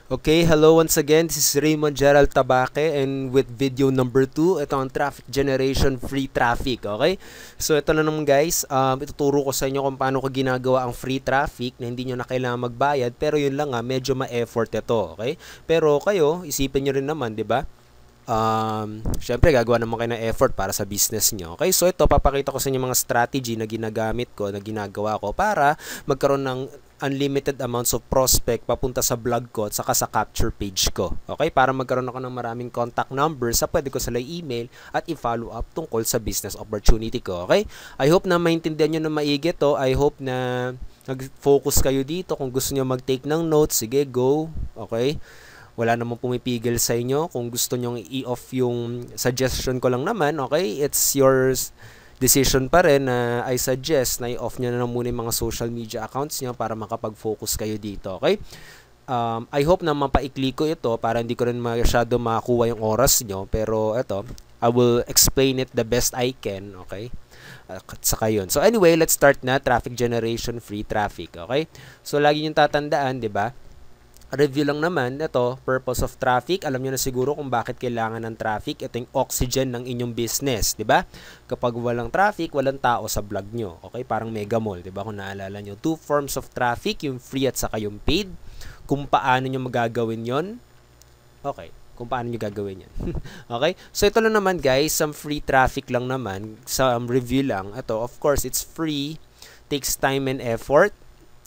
Okay, hello once again. This is Raymond Gerald Tabaque and with video number 2, ito ang traffic generation free traffic, okay? So ito na naman guys, ituturo ko sa inyo kung paano ko ginagawa ang free traffic na hindi nyo na kailangan magbayad pero yun lang nga, medyo ma-effort ito, okay? Pero kayo, isipin nyo rin naman, di ba? Syempre gagawa naman kayo ng effort para sa business nyo. Okay, so ito papakita ko sa inyo mga strategy na ginagamit ko, na ginagawa ko para magkaroon ng unlimited amounts of prospect papunta sa blog ko at saka sa capture page ko. Okay, para magkaroon ako ng maraming contact numbers sa pwede ko sila email at i-follow up tungkol sa business opportunity ko. Okay, I hope na maintindihan nyo na maigi to. I hope na nag-focus kayo dito. Kung gusto nyo mag-take ng notes, sige, go. Okay, wala namang pumipigil sa inyo. Kung gusto nyong i-off yung suggestion ko lang naman, okay, it's your decision pa rin na I suggest na i-off nyo na muna yung mga social media accounts nyo para makapag-focus kayo dito, okay? I hope na mapaikli ko ito para hindi ko rin masyado makakuha yung oras nyo, pero ito, I will explain it the best I can, okay? Saka yun. So anyway, let's start na traffic generation free traffic, okay? So lagi nyo tatandaan, di ba? Review lang naman, ito, purpose of traffic. Alam nyo na siguro kung bakit kailangan ng traffic. Ito yung oxygen ng inyong business, di ba? Kapag walang traffic, walang tao sa blog nyo. Okay, parang mega mall, di ba? Kung naalala nyo, two forms of traffic, yung free at saka yung paid. Kung paano nyo magagawin yon, okay, kung paano nyo gagawin yan. Okay, so ito lang naman guys, some free traffic lang naman, some review lang. Ito, of course, it's free, takes time and effort,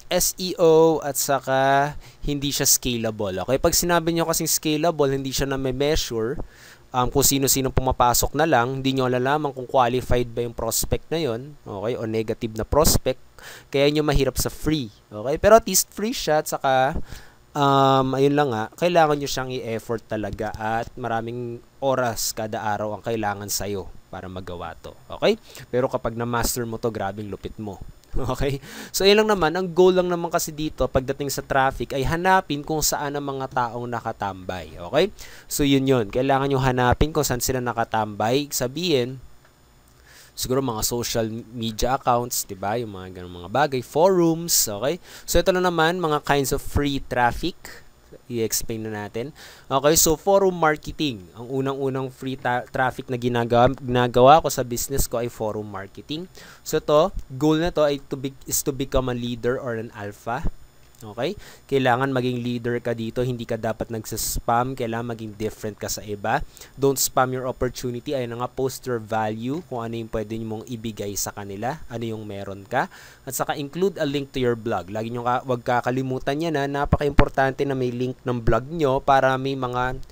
SEO at saka hindi siya scalable. Okay, pag sinabi nyo kasing scalable, hindi siya na may measure kung sino-sino pumapasok na lang, hindi nyo alalaman kung qualified ba yung prospect na yon, okay, o negative na prospect, kaya nyo mahirap sa free. Okay, pero at least free siya at saka ayun lang nga, kailangan nyo siyang i-effort talaga at maraming oras kada araw ang kailangan sa'yo para magawa to. Okay, pero kapag na-master mo to, grabing lupit mo. Okay? So, yun lang naman. Ang goal lang naman kasi dito, pagdating sa traffic, ay hanapin kung saan ang mga taong nakatambay. Okay? So, yun yun. Kailangan nyo hanapin kung saan sila nakatambay. Sabihin, siguro mga social media accounts, diba? Yung mga ganung mga bagay. Forums, okay? So, ito na naman, mga kinds of free traffic. I-explain na natin. Okay, so forum marketing. Ang unang-unang free traffic na ginagawa ko sa business ko ay forum marketing. So to, goal na to ay is to become a leader or an alpha. Okay? Kailangan maging leader ka dito, hindi ka dapat nagsa-spam, kailangan maging different ka sa iba. Don't spam your opportunity, ay nga post your value, kung ano yung pwede mong ibigay sa kanila, ano yung meron ka. At saka include a link to your blog. Lagi nyo wag kakalimutan yan, napaka-importante na may link ng blog nyo para may mga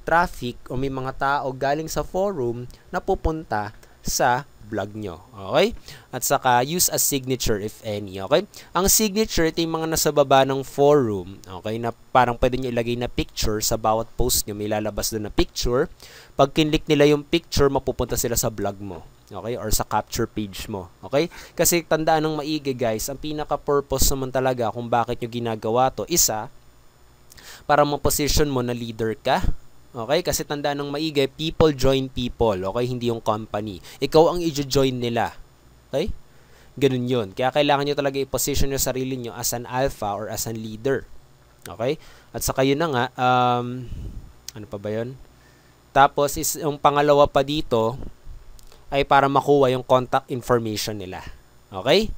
traffic o may mga tao galing sa forum na pupunta sa blog nyo. Okay? At saka, use a signature if any. Okay? Ang signature, ito yung mga nasa baba ng forum. Okay? Na parang pwede nyo ilagay na picture sa bawat post nyo. May lalabas doon na picture. Pag kinlik nila yung picture, mapupunta sila sa blog mo. Okay? Or sa capture page mo. Okay? Kasi tandaan ng maigi guys, ang pinaka-purpose naman talaga kung bakit nyo ginagawa to, isa, para ma-position mo na leader ka. Okay? Kasi tandaan ng maigi, people join people. Okay? Hindi yung company. Ikaw ang i-join nila. Okay? Ganun yun. Kaya kailangan nyo talaga i-position yung sarili nyo as an alpha or as an leader. Okay? At saka yun na nga, ano pa ba yun? Tapos, yung pangalawa pa dito, ay para makuha yung contact information nila. Okay?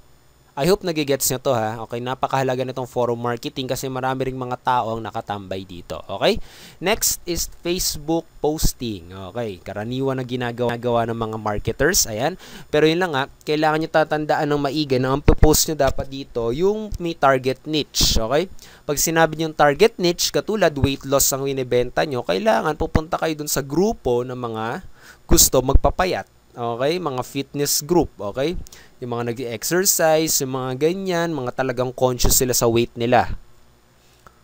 I hope nagigets nyo to ha. Okay, napakahalaga nitong forum marketing kasi marami ring mga tao ang nakatambay dito. Okay? Next is Facebook posting. Okay, karaniwan na ginagawa ng mga marketers. Ayan. Pero yun lang ha, kailangan nyo tatandaan ng maigi na ang post nyo dapat dito yung may target niche. Okay? Pag sinabi nyo yung target niche, katulad weight loss ang winibenta nyo, kailangan pupunta kayo dun sa grupo ng mga gusto magpapayat. Okay, mga fitness group, okay? Yung mga nag-exercise, yung mga ganyan, mga talagang conscious sila sa weight nila.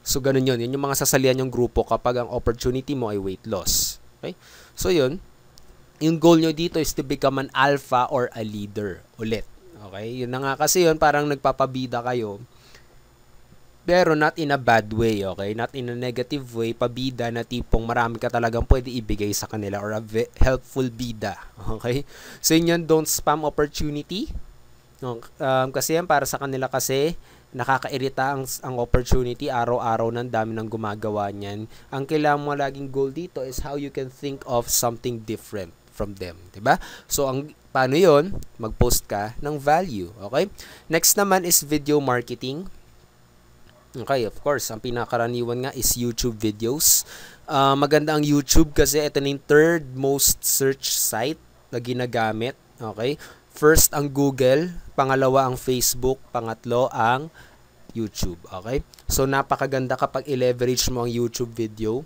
So, ganun yun. Yun yung mga sasalihan yung grupo kapag ang opportunity mo ay weight loss. Okay? So, yun. Yung goal nyo dito is to become an alpha or a leader ulit. Okay? Yun na nga kasi yun, parang nagpapabida kayo. Pero not in a bad way, okay? Not in a negative way, pabida na tipong marami ka talagang pwede ibigay sa kanila or a helpful bida, okay? So yun, don't spam opportunity. Kasi yan para sa kanila kasi nakakairita ang opportunity, araw-araw ng dami ng gumagawa niyan. Ang kailangan mo laging goal dito is how you can think of something different from them, 'di ba? So paano 'yon? Mag-post ka ng value, okay? Next naman is video marketing. Okay, of course, ang pinakaraniwan nga is YouTube videos. Maganda ang YouTube kasi ito na yung third most search site na ginagamit, okay? First ang Google, pangalawa ang Facebook, pangatlo ang YouTube, okay? So napakaganda kapag i-leverage mo ang YouTube video,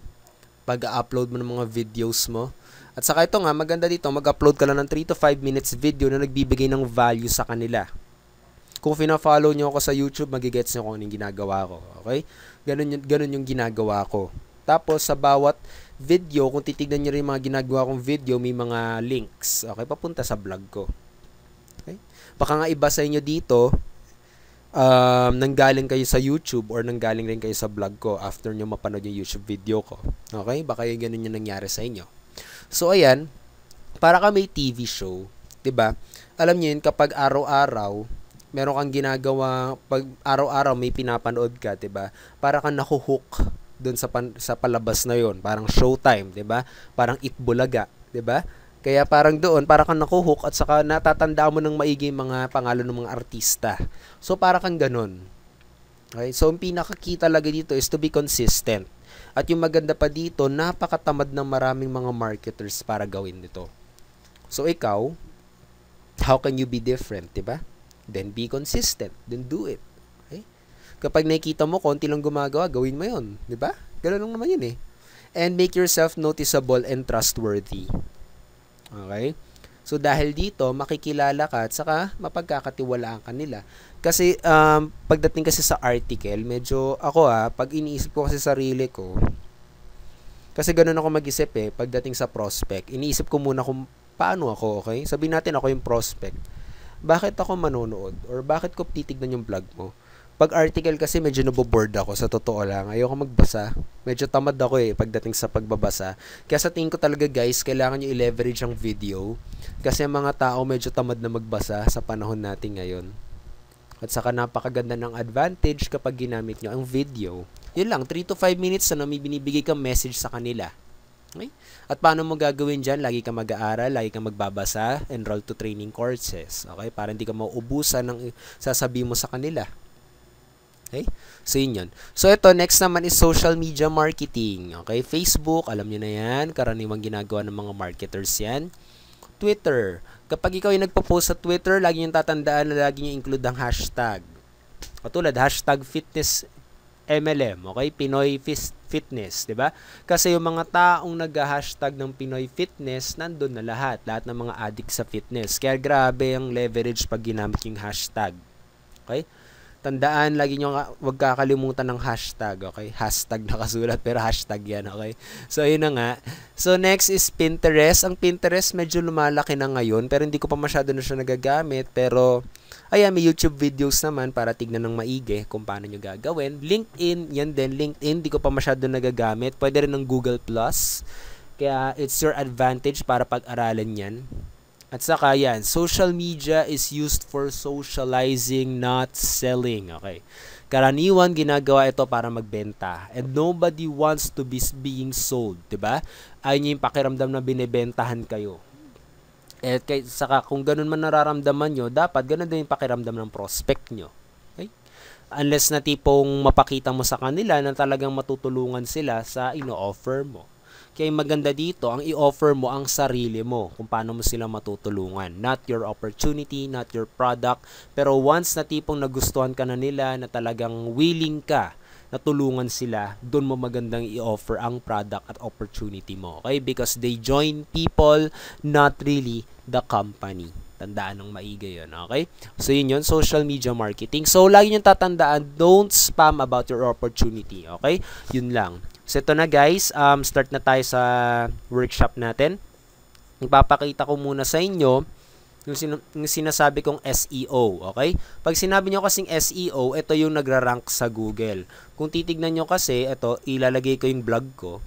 pag-upload mo ng mga videos mo. At saka ito nga, maganda dito, mag-upload ka lang ng 3 to 5 minutes video na nagbibigay ng value sa kanila. Kung fina-follow nyo ako sa YouTube, magigets nyo kung anong ginagawa ko, okay? Ganun yung ginagawa ko. Tapos sa bawat video, kung titignan nyo rin mga ginagawa kong video, may mga links, okay? Papunta sa vlog ko. Okay? Baka nga iba sa inyo dito, nanggaling kayo sa YouTube or nanggaling rin kayo sa vlog ko after nyo mapanood yung YouTube video ko. Okay? Baka yung ganun yung nangyari sa inyo. So, ayan, para ka may TV show, 'di ba? Alam niyo yun, kapag araw-araw, meron kang ginagawa, pag araw-araw may pinapanood ka, 'di ba? Para kang nahuhook doon sa palabas na yon, parang Showtime, 'di ba? Parang Itbulaga, 'di ba? Kaya parang doon, para kang nakuhook at saka natatandaan mo ng maigi mga pangalan ng mga artista. So, para kang ganun. Okay? So, ang pinaka-key talaga dito is to be consistent. At yung maganda pa dito, napakatamad ng maraming mga marketers para gawin nito. So, ikaw, how can you be different, diba? Then, be consistent. Then, do it. Okay? Kapag nakikita mo, konti lang gumagawa, gawin mo yun. Diba? Ganun lang naman yun eh. And make yourself noticeable and trustworthy. Okay? So, dahil dito, makikilala ka at saka mapagkakatiwalaan ka nila. Kasi, pagdating kasi sa article, medyo, ako pag iniisip ko kasi sarili ko, kasi ganun ako mag-isip pagdating sa prospect, iniisip ko muna kung paano ako, okay? Sabihin natin ako yung prospect. Bakit ako manonood? Or bakit ko titignan yung vlog mo? Pag article kasi medyo naboboard ako, sa totoo lang. Ayoko magbasa. Medyo tamad ako pagdating sa pagbabasa. Kaya sa tingin ko talaga guys, kailangan nyo i-leverage ang video. Kasi mga tao medyo tamad na magbasa sa panahon natin ngayon. At saka napakaganda ng advantage kapag ginamit nyo ang video. Yun lang, 3 to 5 minutes na may binibigay kang message sa kanila. Okay? At paano mo gagawin dyan? Lagi kang mag-aaral, lagi kang magbabasa, enroll to training courses. Okay? Para hindi ka mauubusan ng sasabihin mo sa kanila. Okay? So, yun yun. So, ito, next naman is social media marketing. Okay? Facebook, alam nyo na yan. Karaniwang ginagawa ng mga marketers yan. Twitter. Kapag ikaw yung nagpo-post sa Twitter, lagi nyo tatandaan na lagi nyo include ang hashtag. Katulad, hashtag fitness MLM. Okay? Pinoy Fitness. Diba? Kasi yung mga taong nag-hashtag ng Pinoy Fitness, nandun na lahat. Lahat ng mga addict sa fitness. Kaya grabe ang leverage pag ginamit yung hashtag. Okay? Tandaan, lagi nyo wag kakalimutan ng hashtag, okay? Hashtag nakasulat, pero hashtag yan, okay? So, yun na nga. So, next is Pinterest. Ang Pinterest medyo lumalaki na ngayon, pero hindi ko pa masyado na siya nagagamit. Pero, ayan, may YouTube videos naman para tignan ng maigi kung paano nyo gagawin. LinkedIn, yan din. LinkedIn, hindi ko pa masyado nagagamit. Pwede rin ng Google+. Kaya, it's your advantage para pag-aralan yan. At saka yan, social media is used for socializing, not selling. Okay. Karaniwan ginagawa ito para magbenta. And nobody wants to be being sold, 'di ba? Ayun yung pakiramdam na binebentahan kayo. At saka kung ganun man nararamdaman nyo, dapat ganun din yung pakiramdam ng prospect nyo. Okay? Unless na tipong mapakita mo sa kanila na talagang matutulungan sila sa ino-offer mo. Kaya maganda dito, ang i-offer mo ang sarili mo kung paano mo sila matutulungan. Not your opportunity, not your product. Pero once na tipong nagustuhan ka na nila, na talagang willing ka na tulungan sila, doon mo magandang i-offer ang product at opportunity mo. Okay? Because they join people, not really the company. Tandaan ng maigi yun. Okay? So, yun yun. Social media marketing. So, lagi nyo tatandaan, don't spam about your opportunity. Okay? Yun lang. So, ito na guys, start na tayo sa workshop natin. Ipapakita ko muna sa inyo yung sinasabi kong SEO, okay? Pag sinabi nyo kasing SEO, ito yung nagra-rank sa Google. Kung titignan nyo kasi, ito, ilalagay ko yung blog ko.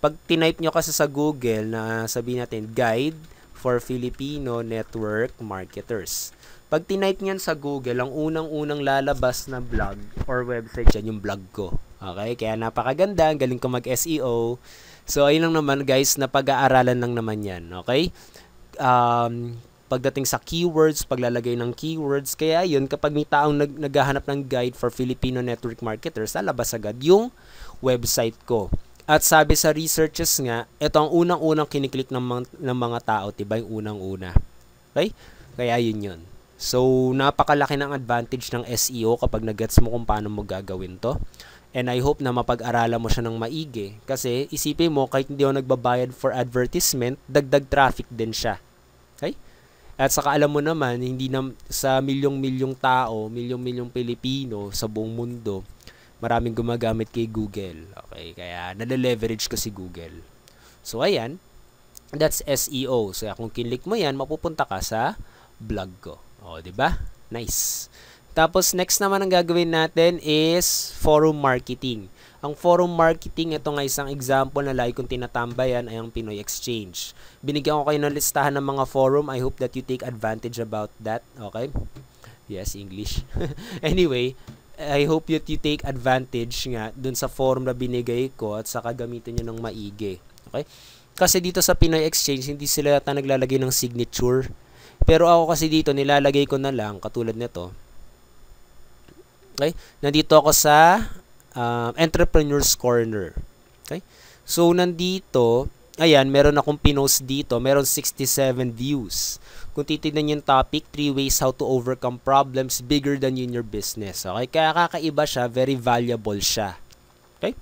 Pag tinype nyo kasi sa Google na sabihin natin, Guide for Filipino Network Marketers. Pag tinype niyan sa Google, ang unang-unang lalabas na blog or website dyan, yung blog ko. Okay? Kaya napakaganda, ang galing ko mag-SEO. So, ayun lang naman guys, na pag-aaralan lang naman yan. Okay? Pagdating sa keywords, paglalagay ng keywords, kaya yun, kapag may taong naghahanap ng guide for Filipino network marketers, lalabas agad yung website ko. At sabi sa researches nga, ito ang unang-unang kiniklik ng mga tao, diba? Yung unang-una. Okay? Kaya yun. So, napakalaki ng advantage ng SEO kapag nag-gets mo kung paano mo gagawin to. And I hope na mapag-aralan mo siya ng maigi. Kasi, isipin mo, kahit hindi ako nagbabayad for advertisement, dagdag traffic din siya. Okay? At saka alam mo naman, hindi na sa milyong-milyong tao, milyong-milyong Pilipino sa buong mundo, maraming gumagamit kay Google. Okay, kaya nade-leverage ko si Google. So ayan, that's SEO. So kung kinlik mo 'yan, mapupunta ka sa blog ko. Oh, 'di ba? Nice. Tapos next naman ang gagawin natin is forum marketing. Ang forum marketing, ito nga isang example na lagi kong tinatambayan ay ang Pinoy Exchange. Binigyan ko kayo ng listahan ng mga forum. I hope that you take advantage about that. Okay? Yes, English. Anyway, I hope that you take advantage nga dun sa forum na binigay ko at saka gamitin nyo ng maigi. Okay? Kasi dito sa Pinoy Exchange, hindi sila yata naglalagay ng signature. Pero ako kasi dito, nilalagay ko na lang, katulad nito. Okay? Nandito ako sa Entrepreneur's Corner. Okay? So, nandito, ayan, meron akong pinost dito. Meron 67 views. Kung titignan yung topic, 3 ways how to overcome problems bigger than you in your business. Okay? Kaya kakaiba siya, very valuable siya. Okay?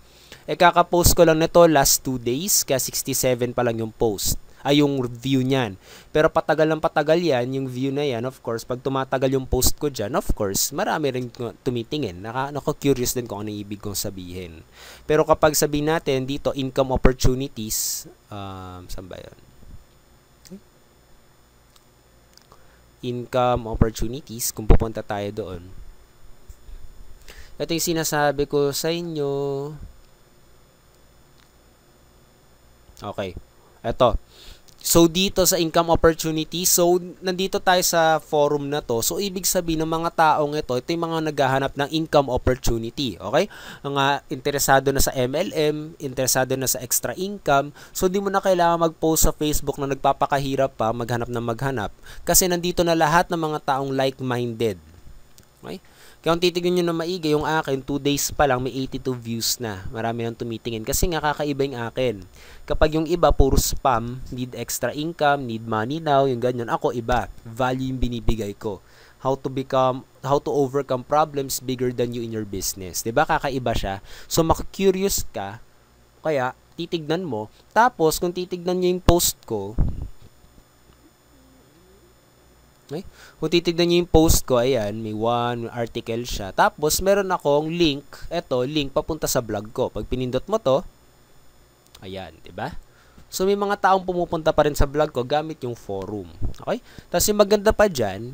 Kakapost ko lang nito last 2 days, kaya 67 pa lang yung post. Ay, yung view niyan. Pero patagal ng patagal yan, yung view na yan, of course, pag tumatagal yung post ko dyan, of course, marami rin tumitingin. Nako-curious din kung ano ibig kong sabihin. Pero kapag sabihin natin dito, income opportunities, saan ba yun? Income opportunities, kung pupunta tayo doon. Ito yung sinasabi ko sa inyo. Okay. Ito. So, dito sa income opportunity, so, nandito tayo sa forum na to. So, ibig sabihin ng mga taong ito yung mga naghahanap ng income opportunity. Okay? Mga interesado na sa MLM, interesado na sa extra income. So, di mo na kailangan mag-post sa Facebook na nagpapakahirap pa, maghanap na maghanap. Kasi nandito na lahat ng mga taong like-minded. Okay? Kaya kung titignan nyo na maigi, yung akin, 2 days pa lang, may 82 views na. Marami nang tumitingin. Kasi nga, kakaiba yung akin. Kapag yung iba, puro spam, need extra income, need money now, yung ganyan. Ako, iba. Value yung binibigay ko. How to overcome problems bigger than you in your business. Diba? Kakaiba siya. So, makakurious ka. Kaya, titignan mo. Tapos, kung titignan nyo yung post ko, okay? Kung titignan nyo yung post ko, ayan, may one article siya. Tapos, meron akong link. Ito, link papunta sa blog ko. Pag pinindot mo to, ayan, diba? So, may mga taong pumupunta pa rin sa blog ko gamit yung forum. Okay? Tapos, yung maganda pa dyan,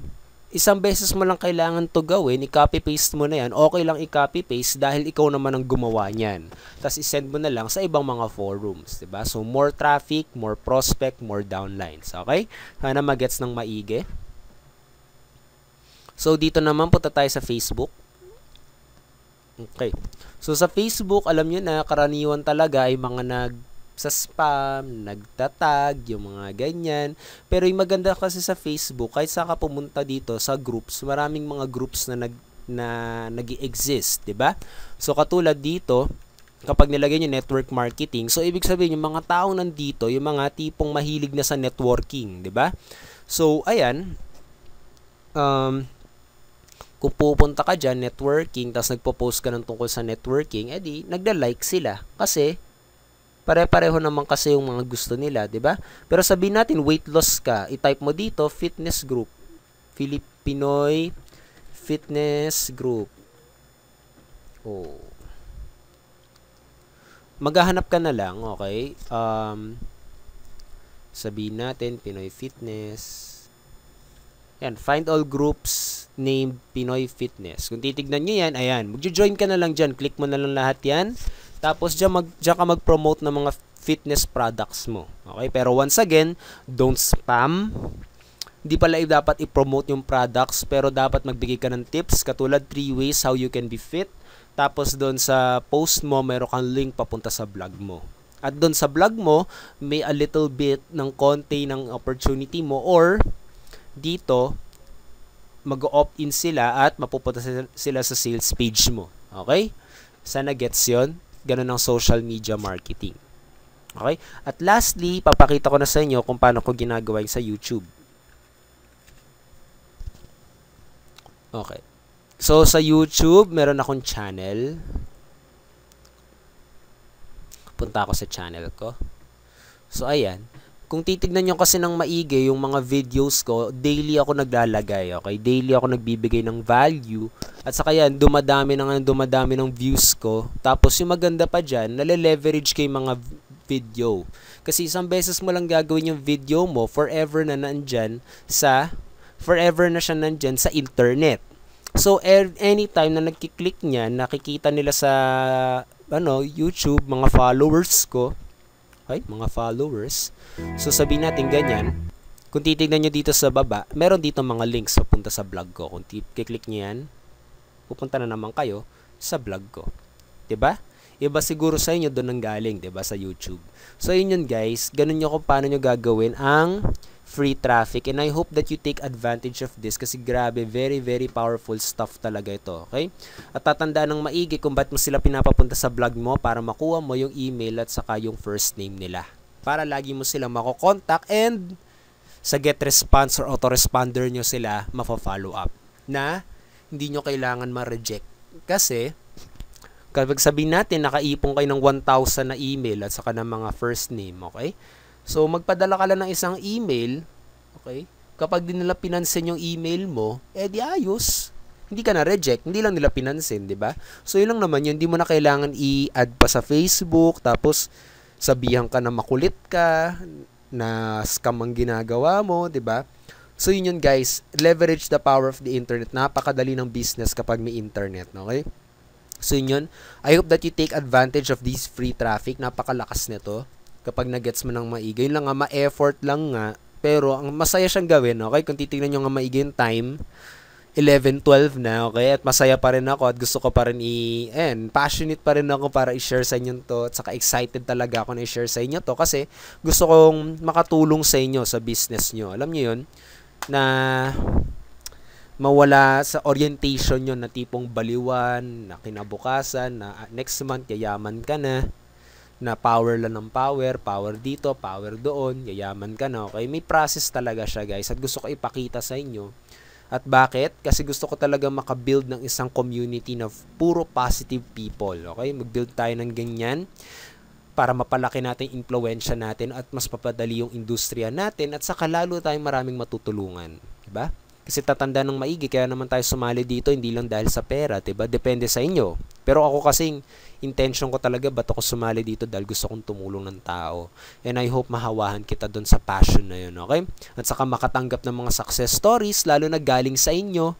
isang beses mo lang kailangan to gawin, i-copy-paste mo na yan. Okay lang i-copy-paste dahil ikaw naman ang gumawa niyan. Tapos, i-send mo na lang sa ibang mga forums. Diba? So, more traffic, more prospect, more downlines. Okay? Sana magets ng maigi. So, dito naman punta tayo sa Facebook. Okay. So, sa Facebook, alam nyo na, karaniwan talaga ay mga sa spam, nagtatag, yung mga ganyan. Pero yung maganda kasi sa Facebook, kahit saan ka pumunta dito sa groups, maraming mga groups na nag-i-exist, diba? So, katulad dito, kapag nilagay nyo network marketing, so, ibig sabihin, yung mga taong nandito, yung mga tipong mahilig na sa networking, diba? So, ayan, kung pupunta ka dyan, networking, tapos nagpo-post ka ng tungkol sa networking, edi, nagda-like sila. Kasi, pare-pareho naman kasi yung mga gusto nila, di ba? Pero sabihin natin, weight loss ka, i-type mo dito, fitness group. Pinoy Fitness Group. Oh. Maghahanap ka na lang, okay? Sabihin natin, Pinoy Fitness. Yan, find all groups named Pinoy Fitness. Kung titignan nyo yan, ayan, mag-join ka na lang dyan. Click mo na lang lahat yan. Tapos, dyan ka mag-promote ng mga fitness products mo. Okay? Pero once again, don't spam. Hindi pala dapat i-promote yung products, pero dapat magbigay ka ng tips, katulad 3 ways how you can be fit. Tapos doon sa post mo, meron kang link papunta sa vlog mo. At doon sa vlog mo, may a little bit ng konti ng opportunity mo, or dito, mag-opt-in sila at mapupunta sila sa sales page mo. Okay? Sana gets yun. Ganun ang social media marketing. Okay? At lastly, papakita ko na sa inyo kung paano ko ginagawa sa YouTube. Okay. So, sa YouTube, meron akong channel. Punta ako sa channel ko. So, ayan. Kung titignan nyo kasi ng maigi yung mga videos ko, daily ako naglalagay, okay? Daily ako nagbibigay ng value. At saka yan, dumadami ng views ko. Tapos yung maganda pa dyan, nale-leverage ko yung mga video. Kasi isang beses mo lang gagawin yung video mo, forever na siya nandyan sa internet. So, anytime na nagkiklik niya, nakikita nila sa YouTube, mga followers ko, okay, mga followers. So, sabihin natin ganyan. Kung titignan nyo dito sa baba, meron dito mga links papunta sa vlog ko. Kung kiklik nyo yan, pupunta na naman kayo sa vlog ko. 'Di ba? Iba siguro sa inyo doon nang galing, 'di ba, sa YouTube. So, yun guys. Ganun nyo kung paano nyo gagawin ang free traffic, and I hope that you take advantage of this kasi grabe, very very powerful stuff talaga ito, okay? At tatandaan ng maigi kung ba't mo sila pinapapunta sa vlog mo, para makuha mo yung email at saka yung first name nila, para lagi mo silang makokontak, and sa get response or autoresponder nyo sila mafa-follow up na hindi nyo kailangan ma-reject. Kasi kapag sabihin natin nakaipon kayo ng 1,000 na email at saka ng mga first name, okay? So, magpadala ka lang ng isang email, okay? Kapag di nila pinansin yung email mo, di ayos. Hindi ka na-reject, hindi lang nila pinansin, di ba? So, yun lang naman yun. Hindi mo na kailangan i-add pa sa Facebook, tapos sabihan ka na makulit ka, na scam ang ginagawa mo, di ba? So, yun guys. Leverage the power of the internet. Napakadali ng business kapag may internet, okay? So, yun. I hope that you take advantage of this free traffic. Napakalakas nito. Kapag na-gets mo ng maigi, yun lang nga, ma-effort lang nga, pero ang masaya siyang gawin, okay? Kung titignan nyo nga maigi yung time, 11:12 na, okay? At masaya pa rin ako at gusto ko pa rin passionate pa rin ako para i-share sa inyo to, at saka excited talaga ako na i-share sa inyo to kasi gusto kong makatulong sa inyo sa business nyo. Alam nyo yun, na mawala sa orientation nyo na tipong baliwan, na kinabukasan, na next month yayaman ka na power lang ng power dito, power doon, yayaman ka na, okay? May process talaga siya guys, at gusto ko ipakita sa inyo. At bakit? Kasi gusto ko talaga makabuild ng isang community na puro positive people, okay? Mag-build tayo ng ganyan para mapalaki natin yung influensya natin at mas papadali yung industriya natin, at saka lalo tayong maraming matutulungan, diba? Kasi tatanda ng maigi, kaya naman tayo sumali dito, hindi lang dahil sa pera, diba? Depende sa inyo. Pero ako kasing intention ko talaga, ba't ako sumali dito? Dahil gusto kong tumulong ng tao. And I hope mahawahan kita doon sa passion na yun, okay? At saka makatanggap ng mga success stories, lalo na galing sa inyo,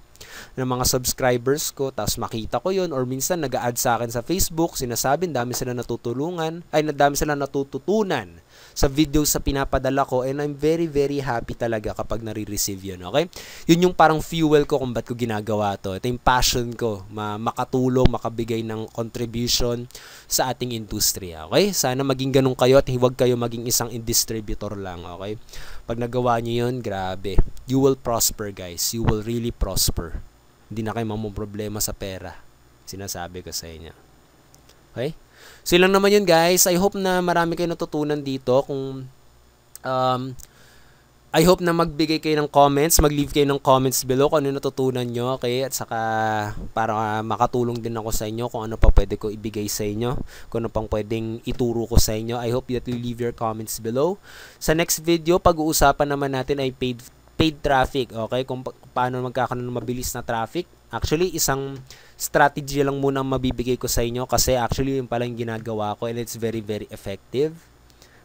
ng mga subscribers ko, tapos makita ko yun, or minsan nag-a-add sa akin sa Facebook, sinasabi, dami sila natutulungan, dami sila natututunan sa video sa pinapadala ko, and I'm very very happy talaga kapag nare-receive yun, okay? Yun yung parang fuel ko kung ba't ko ginagawa to. Ito yung passion ko, makatulong, makabigay ng contribution sa ating industriya, okay? Sana maging ganun kayo at huwag kayo maging isang distributor lang, okay? Pag nagawa nyo yun, grabe. You will prosper, guys. You will really prosper. Hindi na kayo problema sa pera. Sinasabi ko sa inyo. Okay? So, lang naman yun, guys. I hope na marami kayo natutunan dito. I hope na magbigay kayo ng comments, mag-leave kayo ng comments below kung ano natutunan nyo, okay? At saka para makatulong din ako sa inyo kung ano pa pwede ko ibigay sa inyo, kung ano pang pwedeng ituro ko sa inyo. I hope that you leave your comments below. Sa next video, pag-uusapan naman natin ay paid traffic, okay? Kung paano magkakaroon ng mabilis na traffic. Actually, isang strategy lang muna ang mabibigay ko sa inyo kasi actually yung pala yung ginagawa ko, and it's very very effective.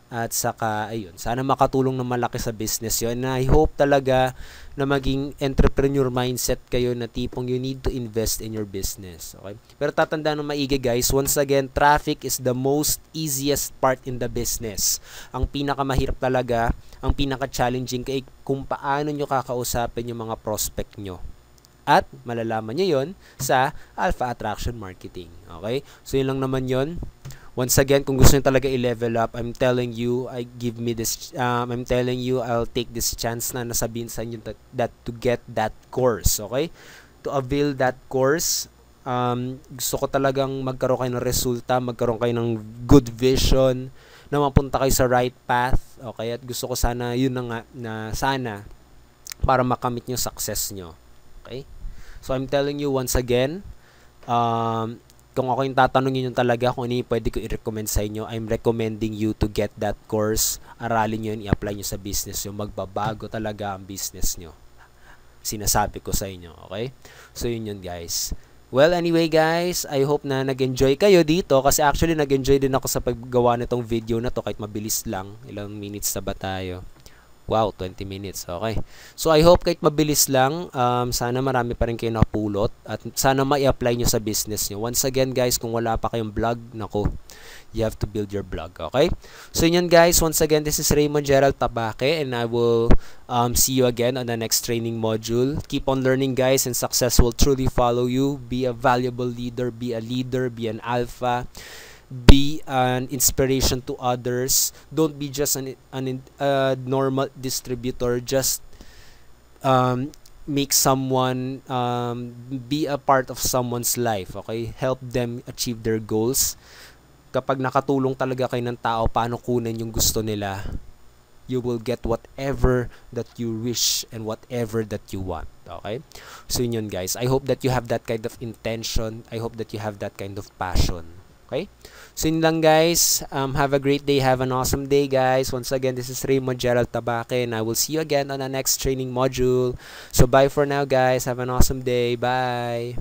At saka, ayun, sana makatulong na malaki sa business yun. And I hope talaga na maging entrepreneur mindset kayo na tipong you need to invest in your business. Okay? Pero tatandaan ng maigi guys, once again, traffic is the most easiest part in the business. Ang pinakamahirap talaga, ang pinaka-challenging kay kung paano nyo kakausapin yung mga prospect nyo. At malalaman nyo yon sa Alpha Attraction Marketing. Okay? So yun lang naman yon. Once again, kung gusto niyo talaga i-level up, I'm telling you, I'll take this chance na nasabihin sa inyo that to get that course, okay? To avail that course, gusto ko talagang magkaroon kayo ng resulta, magkaroon kayo ng good vision, na mapunta kayo sa right path, okay? At gusto ko sana, yun na nga, na sana, para makamit nyo success nyo, okay? So, I'm telling you once again, kung ako yung tatanungin nyo talaga kung ano yung pwede ko i-recommend sa inyo, I'm recommending you to get that course. Aralin nyo yun, i-apply nyo sa business nyo. Magbabago talaga ang business nyo. Sinasabi ko sa inyo, okay? So, yun guys. Well, anyway guys, I hope na nag-enjoy kayo dito kasi actually nag-enjoy din ako sa paggawa nitong video na to kahit mabilis lang. Ilang minutes na ba tayo? Wow, 20 minutes. Okay. So, I hope kahit mabilis lang, sana marami pa rin kayo napulot at sana ma-apply nyo sa business nyo. Once again, guys, kung wala pa kayong blog, nako, you have to build your blog. Okay? So, yun guys. Once again, this is Raymond Gerald Tabaque and I will see you again on the next training module. Keep on learning, guys, and success will truly follow you. Be a valuable leader. Be a leader. Be an alpha. Be an inspiration to others. Don't be just a normal distributor. Just make someone be a part of someone's life. Okay, help them achieve their goals. Kapag nakatulong talaga kayo ng tao, paano kunin yung gusto nila, you will get whatever that you wish and whatever that you want. Okay, so yun guys, I hope that you have that kind of intention. I hope that you have that kind of passion. Okay? So yun lang guys. Have a great day. Have an awesome day guys. Once again, this is Raymond Gerald Tabaque and I will see you again on the next training module. So bye for now guys. Have an awesome day. Bye.